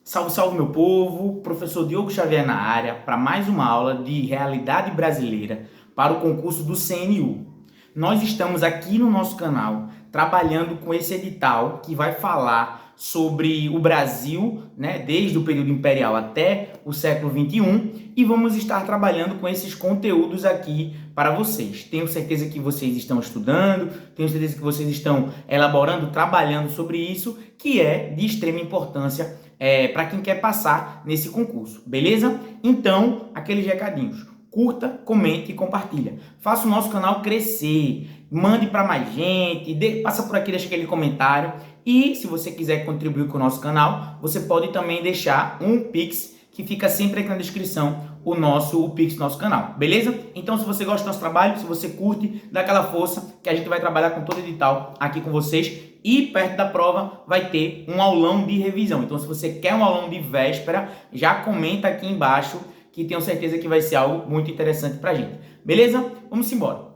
Salve, salve meu povo, professor Diogo Xavier na área para mais uma aula de realidade brasileira para o concurso do CNU. Nós estamos aqui no nosso canal trabalhando com esse edital que vai falar sobre o Brasil, né, desde o período imperial até o século XXI, e vamos estar trabalhando com esses conteúdos aqui para vocês. Tenho certeza que vocês estão estudando, tenho certeza que vocês estão elaborando, trabalhando sobre isso, que é de extrema importância para quem quer passar nesse concurso, beleza? Então, aqueles recadinhos. Curta, comente e compartilha. Faça o nosso canal crescer, mande para mais gente, passa por aqui, deixa aquele comentário. E se você quiser contribuir com o nosso canal, você pode também deixar um Pix, que fica sempre aqui na descrição, o Pix do nosso canal, beleza? Então, se você gosta do nosso trabalho, se você curte, dá aquela força, que a gente vai trabalhar com todo edital aqui com vocês. E perto da prova vai ter um aulão de revisão. Então, se você quer um aulão de véspera, já comenta aqui embaixo, que tenho certeza que vai ser algo muito interessante pra gente. Beleza? Vamos embora.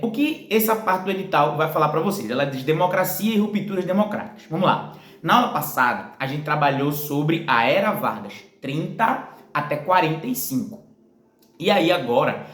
O que essa parte do edital vai falar para vocês? Ela diz democracia e rupturas democráticas. Vamos lá. Na aula passada, a gente trabalhou sobre a Era Vargas, 30 até 45. E aí agora,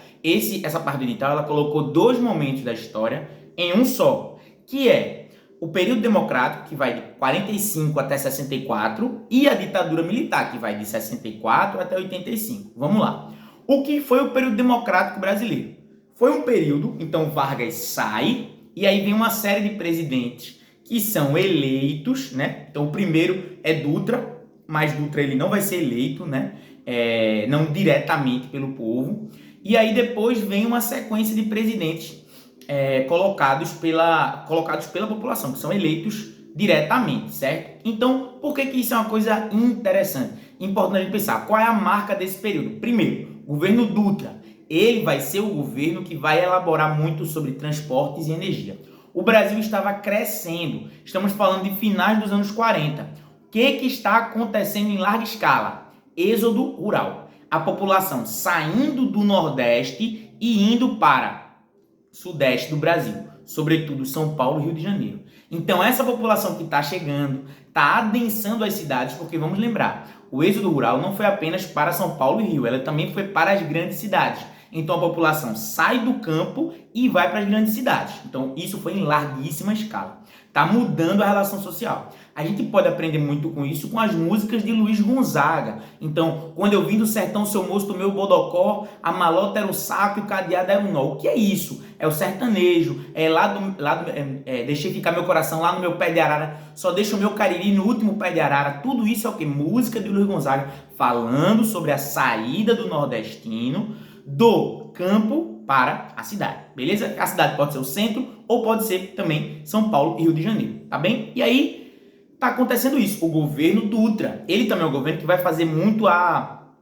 essa parte do edital, ela colocou dois momentos da história em um só, que é o período democrático, que vai de 45 até 64, e a ditadura militar, que vai de 64 até 85. Vamos lá. O que foi o período democrático brasileiro? Foi um período, então Vargas sai, e aí vem uma série de presidentes que são eleitos, né? Então o primeiro é Dutra, mas Dutra ele não vai ser eleito, né? Não diretamente pelo povo. E aí depois vem uma sequência de presidentes colocados pela população, que são eleitos diretamente, certo? Então, por que isso é uma coisa interessante? Importante a gente pensar, qual é a marca desse período? Primeiro, governo Dutra, ele vai ser o governo que vai elaborar muito sobre transportes e energia. O Brasil estava crescendo, estamos falando de finais dos anos 40. O que está acontecendo em larga escala? Êxodo rural. A população saindo do Nordeste e indo para Sudeste do Brasil, sobretudo São Paulo e Rio de Janeiro. Então essa população que está chegando, está adensando as cidades, porque vamos lembrar, o êxodo rural não foi apenas para São Paulo e Rio, ela também foi para as grandes cidades. Então a população sai do campo e vai para as grandes cidades. Então isso foi em larguíssima escala. Está mudando a relação social. A gente pode aprender muito com isso com as músicas de Luiz Gonzaga. Então, quando eu vim do sertão, seu moço do meu bodocó, a malota era o saco e o cadeado era o nó. O que é isso? É o sertanejo. Deixei ficar meu coração lá no meu pé de arara. Só deixa o meu cariri no último pé de arara. Tudo isso é o que? Música de Luiz Gonzaga, falando sobre a saída do nordestino do campo para a cidade, beleza? A cidade pode ser o centro ou pode ser também São Paulo e Rio de Janeiro, tá bem? E aí tá acontecendo isso. O governo Dutra, ele também é um governo que vai fazer muito a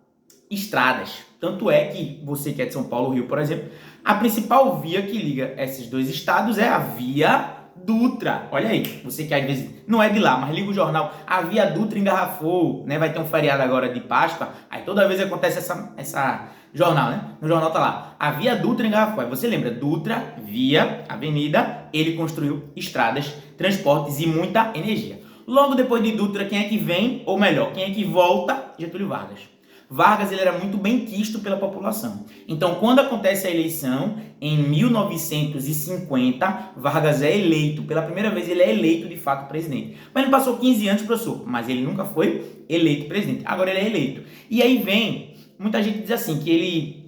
estradas. Tanto é que você que é de São Paulo, Rio, por exemplo, a principal via que liga esses dois estados é a Via Dutra. Olha aí, você que às vezes não é de lá, mas liga o jornal, a Via Dutra engarrafou, né? Vai ter um feriado agora de Páscoa, aí toda vez acontece essa jornal, né? No jornal tá lá, a Via Dutra engarrafou. Aí você lembra, Dutra, via, avenida, ele construiu estradas, transportes e muita energia. Logo depois de Dutra, quem é que vem? Ou melhor, quem é que volta? Getúlio Vargas. Vargas ele era muito bem quisto pela população. Então, quando acontece a eleição, em 1950, Vargas é eleito. Pela primeira vez, ele é eleito, de fato, presidente. Mas ele passou 15 anos, professor, mas ele nunca foi eleito presidente. Agora ele é eleito. E aí vem, muita gente diz assim, que ele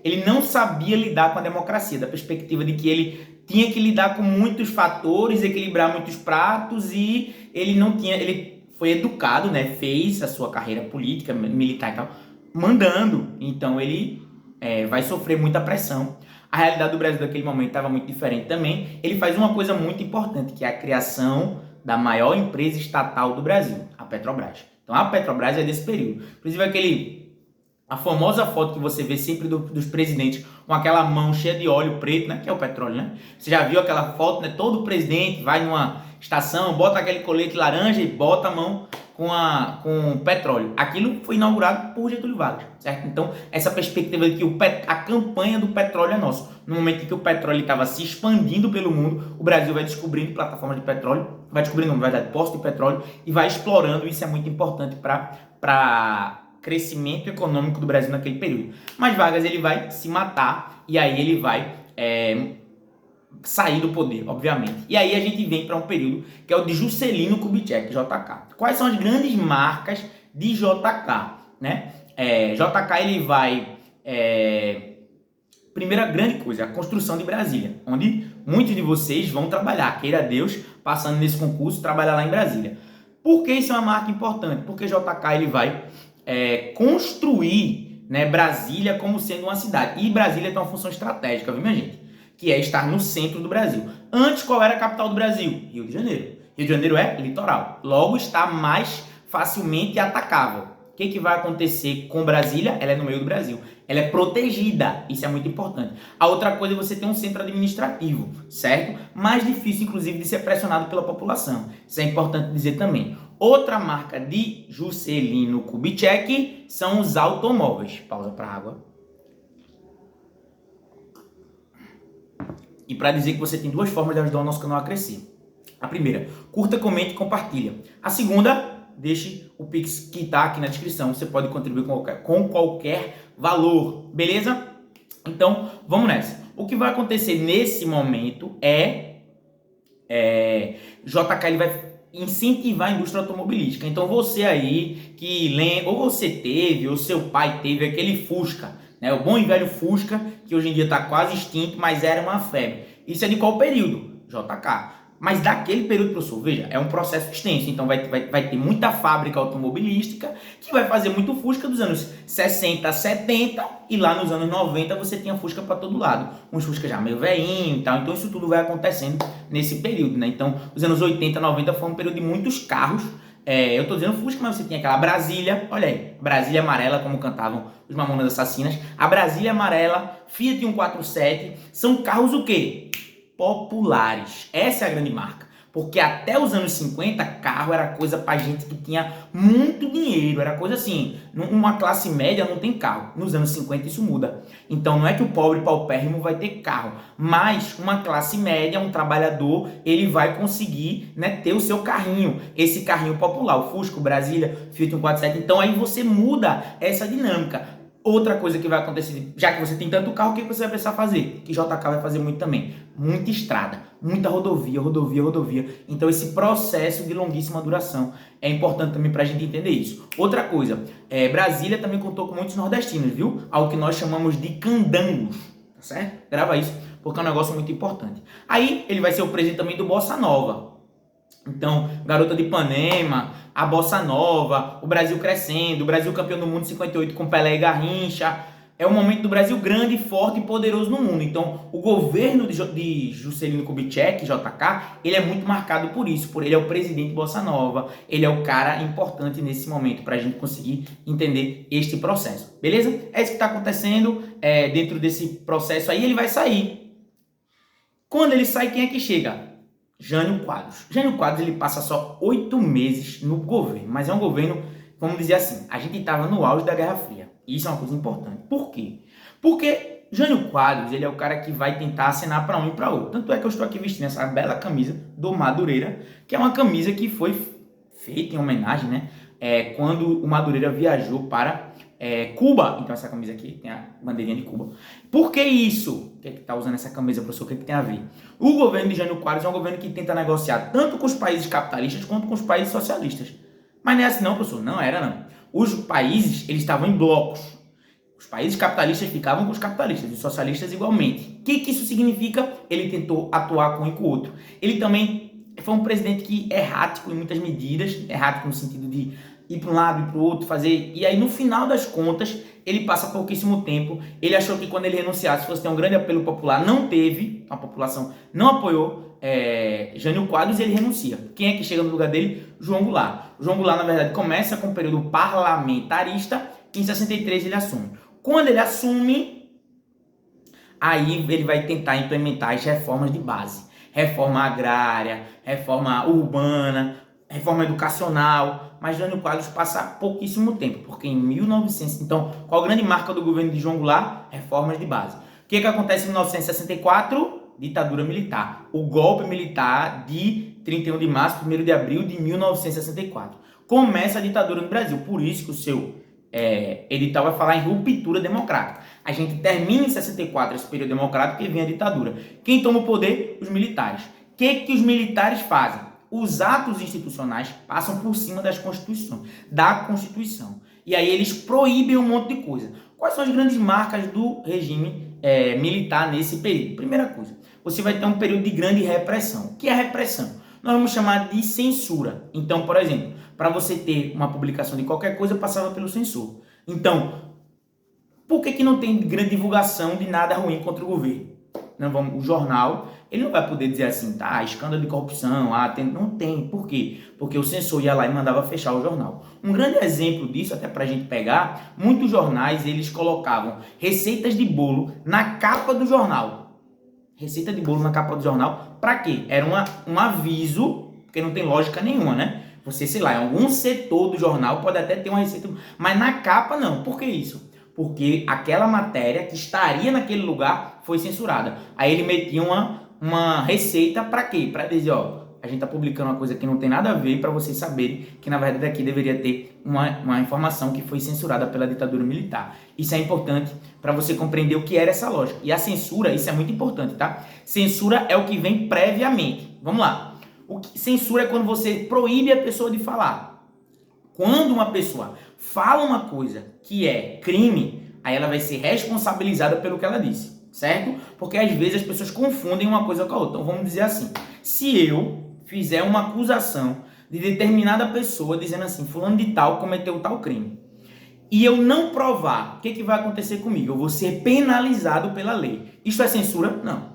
ele não sabia lidar com a democracia, da perspectiva de que ele tinha que lidar com muitos fatores, equilibrar muitos pratos e ele foi educado, né? Fez a sua carreira política, militar e tal, mandando. Então ele vai sofrer muita pressão. A realidade do Brasil naquele momento estava muito diferente também. Ele faz uma coisa muito importante, que é a criação da maior empresa estatal do Brasil, a Petrobras. Então a Petrobras é desse período. Inclusive a famosa foto que você vê sempre dos presidentes com aquela mão cheia de óleo preto, né? Que é o petróleo, né? Você já viu aquela foto, né? Todo presidente vai numa estação, bota aquele colete laranja e bota a mão com o petróleo. Aquilo foi inaugurado por Getúlio Vargas, certo? Então, essa perspectiva de que a campanha do petróleo é nossa. No momento em que o petróleo estava se expandindo pelo mundo, o Brasil vai descobrindo plataformas de petróleo, vai descobrindo, na verdade, postos de petróleo e vai explorando. Isso é muito importante para crescimento econômico do Brasil naquele período. Mas Vargas, ele vai se matar e aí ele vai sair do poder, obviamente. E aí a gente vem para um período que é o de Juscelino Kubitschek, JK. Quais são as grandes marcas de JK, né? JK, ele vai... primeira grande coisa, a construção de Brasília, onde muitos de vocês vão trabalhar, queira Deus, passando nesse concurso, trabalhar lá em Brasília. Por que isso é uma marca importante? Porque JK, ele vai construir, né, Brasília como sendo uma cidade. E Brasília tem uma função estratégica, viu, minha gente? Que é estar no centro do Brasil. Antes, qual era a capital do Brasil? Rio de Janeiro. Rio de Janeiro é litoral. Logo, está mais facilmente atacável. O que vai acontecer com Brasília? Ela é no meio do Brasil. Ela é protegida. Isso é muito importante. A outra coisa é você ter um centro administrativo, certo? Mais difícil, inclusive, de ser pressionado pela população. Isso é importante dizer também. Outra marca de Juscelino Kubitschek são os automóveis. Pausa para água. E para dizer que você tem duas formas de ajudar o nosso canal a crescer. A primeira, curta, comente e compartilha. A segunda, deixe o Pix que está aqui na descrição. Você pode contribuir com qualquer valor, beleza? Então, vamos nessa. O que vai acontecer nesse momento JK, ele vai incentivar a indústria automobilística. Então, você aí que lembra, ou você teve, ou seu pai teve aquele Fusca, né? O bom e velho Fusca, que hoje em dia está quase extinto, mas era uma febre. Isso é de qual período? JK. Mas daquele período, professor, veja, é um processo extenso. Então vai ter muita fábrica automobilística que vai fazer muito Fusca dos anos 60, 70 e lá nos anos 90 você tinha Fusca para todo lado. Uns Fusca já meio velhinho e tal. Então isso tudo vai acontecendo nesse período, né? Então os anos 80, 90 foi um período de muitos carros. Eu tô dizendo Fusca, mas você tinha aquela Brasília, olha aí, Brasília amarela, como cantavam os Mamonas Assassinas. A Brasília amarela, Fiat 147, são carros o quê? Populares. Essa é a grande marca. Porque até os anos 50, carro era coisa pra gente que tinha muito dinheiro. Era coisa assim, uma classe média não tem carro. Nos anos 50 isso muda. Então não é que o pobre paupérrimo vai ter carro. Mas uma classe média, um trabalhador, ele vai conseguir, né, ter o seu carrinho. Esse carrinho popular, o Fusca, o Brasília, Fiat 147. Então aí você muda essa dinâmica. Outra coisa que vai acontecer, já que você tem tanto carro, o que você vai precisar fazer? Que JK vai fazer muito também. Muita estrada, muita rodovia. Então esse processo de longuíssima duração é importante também para a gente entender isso. Outra coisa, Brasília também contou com muitos nordestinos, viu? Algo que nós chamamos de candangos, tá certo? Grava isso, porque é um negócio muito importante. Aí ele vai ser o presidente também do Bossa Nova. Então, Garota de Ipanema, a Bossa Nova, o Brasil crescendo, o Brasil campeão do mundo em 58 com Pelé e Garrincha. É o momento do Brasil grande, forte e poderoso no mundo. Então, o governo de Juscelino Kubitschek, JK, ele é muito marcado por isso, por ele é o presidente Bossa Nova, ele é o cara importante nesse momento para a gente conseguir entender este processo. Beleza? É isso que está acontecendo dentro desse processo aí, ele vai sair. Quando ele sai, quem é que chega? Jânio Quadros. Jânio Quadros, ele passa só 8 meses no governo, mas é um governo, vamos dizer assim, a gente estava no auge da Guerra Fria. E isso é uma coisa importante. Por quê? Porque Jânio Quadros, ele é o cara que vai tentar acenar para um e para outro. Tanto é que eu estou aqui vestindo essa bela camisa do Madureira, que é uma camisa que foi feita em homenagem, né? Quando o Madureira viajou para Cuba. Então essa camisa aqui tem a bandeirinha de Cuba. Por que isso? O que é que tá usando essa camisa, professor? O que é que tem a ver? O governo de Jânio Quadros é um governo que tenta negociar tanto com os países capitalistas quanto com os países socialistas. Mas não é assim não, professor. Não era não. Os países, eles estavam em blocos. Os países capitalistas ficavam com os capitalistas, os socialistas igualmente. O que isso significa? Ele tentou atuar com um e com o outro. Ele também foi um presidente que errático em muitas medidas, errático no sentido de ir para um lado e para o outro, fazer... E aí, no final das contas, ele passa pouquíssimo tempo. Ele achou que quando ele renunciasse fosse ter um grande apelo popular. Não teve, a população não apoiou Jânio Quadros e ele renuncia. Quem é que chega no lugar dele? João Goulart. João Goulart, na verdade, começa com o período parlamentarista e em 63 ele assume. Quando ele assume, aí ele vai tentar implementar as reformas de base. Reforma agrária, reforma urbana, reforma educacional, mas Jânio Quadros passa pouquíssimo tempo, porque em 1900... Então, qual a grande marca do governo de João Goulart? Reformas de base. O que acontece em 1964? Ditadura militar. O golpe militar de 31 de março, 1º de abril de 1964. Começa a ditadura no Brasil, por isso que o seu edital vai falar em ruptura democrática. A gente termina em 64 esse período democrático e vem a ditadura. Quem toma o poder? Os militares. O que os militares fazem? Os atos institucionais passam por cima da Constituição. E aí eles proíbem um monte de coisa. Quais são as grandes marcas do regime militar nesse período? Primeira coisa, você vai ter um período de grande repressão. O que é repressão? Nós vamos chamar de censura. Então, por exemplo, para você ter uma publicação de qualquer coisa, passava pelo censor. Então, por que não tem grande divulgação de nada ruim contra o governo? O jornal, ele não vai poder dizer assim, tá, escândalo de corrupção, não tem. Por quê? Porque o censor ia lá e mandava fechar o jornal. Um grande exemplo disso, até pra gente pegar, muitos jornais, eles colocavam receitas de bolo na capa do jornal. Receita de bolo na capa do jornal, pra quê? Era um aviso, porque não tem lógica nenhuma, né? Você, sei lá, em algum setor do jornal pode até ter uma receita, mas na capa não. Por que isso? Porque aquela matéria que estaria naquele lugar foi censurada. Aí ele metia uma receita para quê? Para dizer, ó, a gente tá publicando uma coisa que não tem nada a ver, para vocês saberem que na verdade aqui deveria ter uma informação que foi censurada pela ditadura militar. Isso é importante para você compreender o que era essa lógica. E a censura, isso é muito importante, tá? Censura é o que vem previamente. Vamos lá. Censura é quando você proíbe a pessoa de falar. Quando uma pessoa fala uma coisa que é crime, aí ela vai ser responsabilizada pelo que ela disse, certo? Porque às vezes as pessoas confundem uma coisa com a outra. Então vamos dizer assim, se eu fizer uma acusação de determinada pessoa dizendo assim, fulano de tal cometeu tal crime, e eu não provar, o que vai acontecer comigo? Eu vou ser penalizado pela lei. Isso é censura? Não.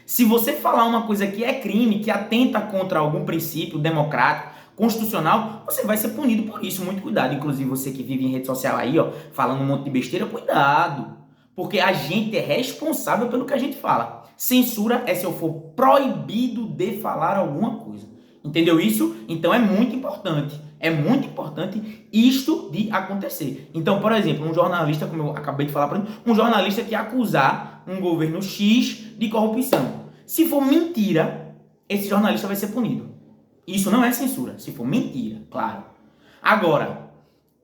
Se você falar uma coisa que é crime, que atenta contra algum princípio democrático, constitucional, você vai ser punido por isso. Muito cuidado. Inclusive você que vive em rede social aí, ó, falando um monte de besteira, cuidado. Porque a gente é responsável pelo que a gente fala. Censura é se eu for proibido de falar alguma coisa. Entendeu isso? Então é muito importante. É muito importante isto de acontecer. Então, por exemplo, um jornalista, como eu acabei de falar para mim, um jornalista que acusar um governo X de corrupção. Se for mentira, esse jornalista vai ser punido. Isso não é censura, se for mentira, claro. Agora,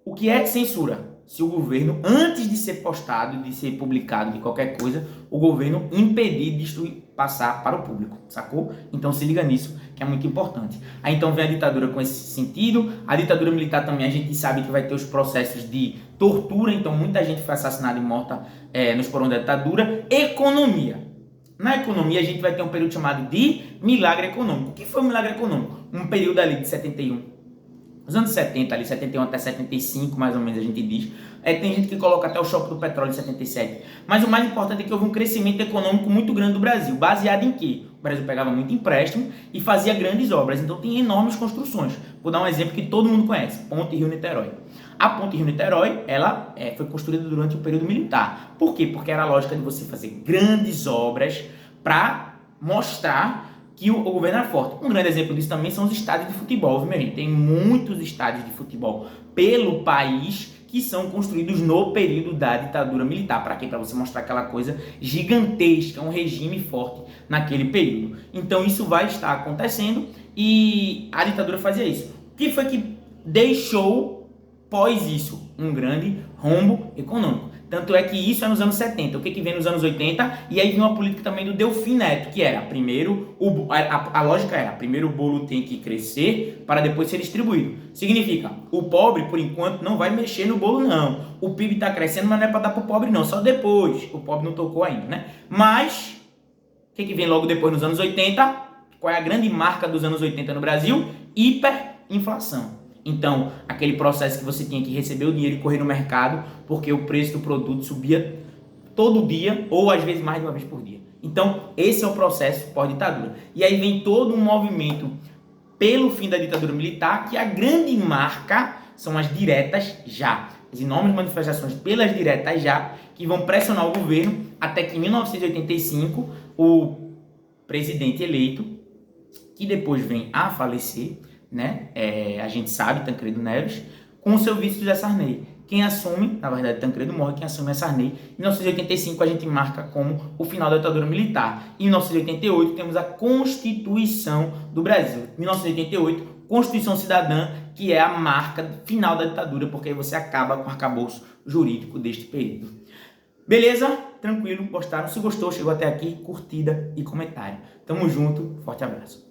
o que é censura? Se o governo, antes de ser postado, de ser publicado de qualquer coisa, o governo impedir de passar para o público, sacou? Então se liga nisso, que é muito importante. Aí então vem a ditadura com esse sentido. A ditadura militar também, a gente sabe que vai ter os processos de tortura, então muita gente foi assassinada e morta nos porões da ditadura. Economia. Na economia a gente vai ter um período chamado de milagre econômico. O que foi o milagre econômico? Um período ali de 71. Os anos 70, ali 71 até 75, mais ou menos, a gente diz. Tem gente que coloca até o choque do petróleo em 77. Mas o mais importante é que houve um crescimento econômico muito grande do Brasil. Baseado em quê? O Brasil pegava muito empréstimo e fazia grandes obras. Então tem enormes construções. Vou dar um exemplo que todo mundo conhece. Ponte Rio-Niterói. A Ponte Rio-Niterói, ela foi construída durante o período militar. Por quê? Porque era a lógica de você fazer grandes obras para mostrar que o governo era forte. Um grande exemplo disso também são os estádios de futebol, viu, minha gente? Tem muitos estádios de futebol pelo país que são construídos no período da ditadura militar. Para quê? Para você mostrar aquela coisa gigantesca, um regime forte naquele período. Então isso vai estar acontecendo e a ditadura fazia isso. O que foi que deixou, pós isso, um grande rombo econômico? Tanto é que isso é nos anos 70. O que vem nos anos 80? E aí vem uma política também do Delfim Neto, que era, primeiro, a lógica era, primeiro o bolo tem que crescer para depois ser distribuído. Significa, o pobre, por enquanto, não vai mexer no bolo, não. O PIB está crescendo, mas não é para dar para o pobre, não. Só depois. O pobre não tocou ainda, né? Mas, o que vem logo depois nos anos 80? Qual é a grande marca dos anos 80 no Brasil? Hiperinflação. Então, aquele processo que você tinha que receber o dinheiro e correr no mercado, porque o preço do produto subia todo dia, ou às vezes mais de uma vez por dia. Então, esse é o processo pós-ditadura. E aí vem todo um movimento pelo fim da ditadura militar, que a grande marca são as diretas já. As enormes manifestações pelas diretas já, que vão pressionar o governo, até que em 1985, o presidente eleito, que depois vem a falecer, né? A gente sabe, Tancredo Neves, com o seu vice José Sarney. Quem assume, na verdade, Tancredo morre, quem assume é Sarney. Em 1985 a gente marca como o final da ditadura militar. Em 1988 temos a Constituição do Brasil. Em 1988, Constituição Cidadã, que é a marca final da ditadura, porque aí você acaba com o arcabouço jurídico deste período. Beleza? Tranquilo? Gostaram? Se gostou, chegou até aqui, curtida e comentário. Tamo junto, forte abraço.